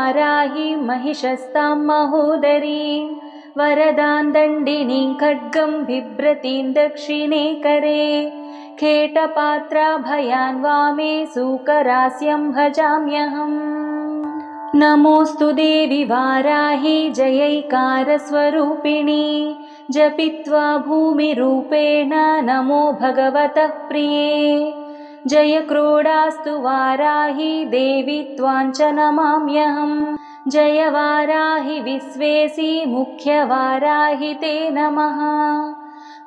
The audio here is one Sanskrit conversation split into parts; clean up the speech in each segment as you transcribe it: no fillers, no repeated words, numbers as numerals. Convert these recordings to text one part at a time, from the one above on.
वाराही महिषस्तां महोदरीं वरदां दण्डिनीं खड्गं बिभ्रतीं दक्षिणे करे खेटपात्राभयान् वामे सूकरास्यं भजाम्यहम्। नमोऽस्तु देवि वाराही जयैकारस्वरूपिणी जपित्वा भूमिरूपेण नमो भगवतः प्रिये जय क्रोडास्तु वाराही देवी त्वां च नमाम्यहम्। जय वाराही विश्वेसी मुख्यवाराही ते नमः।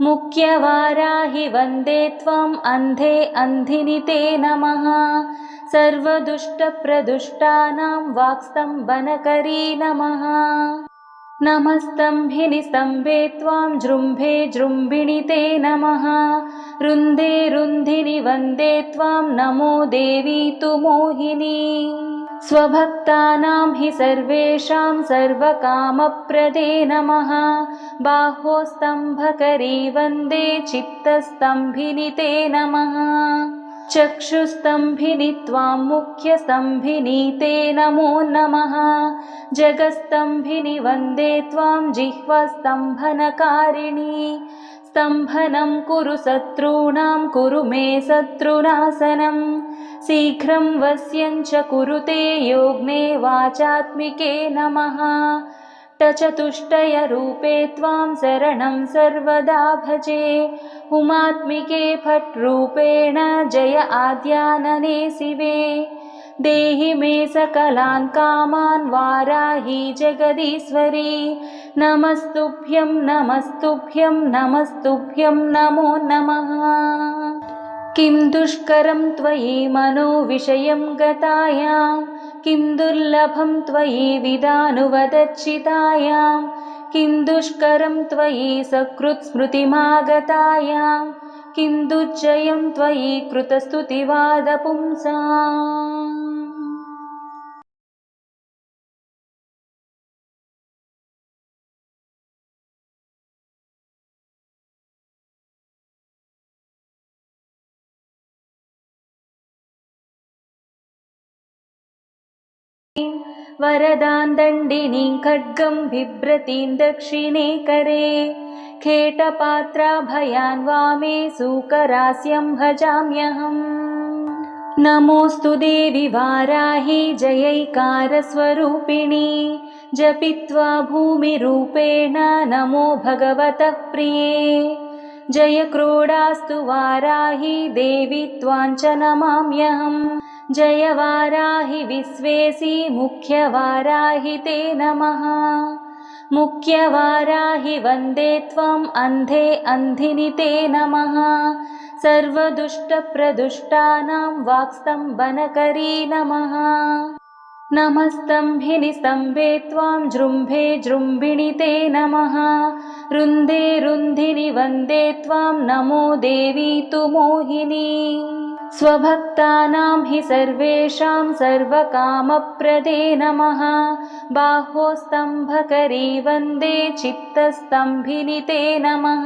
मुख्यवाराही वन्दे त्वम् अन्धे अन्धिनि ते नमः। सर्वदुष्टप्रदुष्टानां वाक्स्तम्भनकरी नमः। नमस्तम्भिनि स्तम्भे त्वां जृम्भे जृम्भिणि ते नमः। रुन्धे रुन्धिनि वन्दे त्वां नमो देवी तु मोहिनी। स्वभक्तानां हि सर्वेषां सर्वकामप्रदे नमः। बाहोस्तम्भकरी वन्दे चित्तस्तम्भिनि ते नमः। चक्षुस्तम्भिनि त्वां मुख्यस्तम्भिनि ते नमो नमः। जगस्तम्भिनि वन्दे त्वां जिह्वास्तम्भनकारिणी। स्तम्भनं कुरु शत्रूणां कुरु मे शत्रुनाशनं। शीघ्रं वश्यं च कुरुते योग्ने वाचात्मिके नमः। चतुष्टयरूपे त्वां शरणं सर्वदा भजे। उमात्मिके फट्रूपेण जय आद्यानने शिवे। देहि मे सकलान् कामान् वाराही जगदीश्वरी। नमस्तुभ्यं नमस्तुभ्यं नमस्तुभ्यं नमो नमः। किं दुष्करं त्वयि मनोविषयं गतायां किं दुर्लभं त्वयि विदानुवदर्चितायां किं दुष्करं त्वयि सकृत्स्मृतिमागतायां किं दुर्जयं त्वयि कृतस्तुतिवादपुंसाम्। वरदां दण्डिनीं खड्गं बिभ्रतीं दक्षिणे करे खेटपात्राभयान् वामे सूकरास्यं भजाम्यहम्। नमोऽस्तु देवि वाराही जयैकारस्वरूपिणी जपित्वा भूमिरूपेण नमो भगवतः प्रिये जय क्रोडास्तु वाराही देवी त्वां च नमाम्यहम्। जय वाराही विश्वेसी मुख्यवाराही ते नमः। मुख्यवाराही वन्दे त्वम् अन्धे अन्धिनि ते नमः। सर्वदुष्टप्रदुष्टानां वाक्स्तम्भनकरी नमः। नमस्तम्भिनि स्तम्भे त्वां जृम्भे जृम्भिणि ते नमः। रुन्धे रुन्धिनि वन्दे त्वां नमो देवी तु मोहिनी। स्वभक्तानां हि सर्वेषां सर्वकामप्रदे नमः। बाहोस्तम्भकरी वन्दे चित्तस्तम्भिनि ते नमः।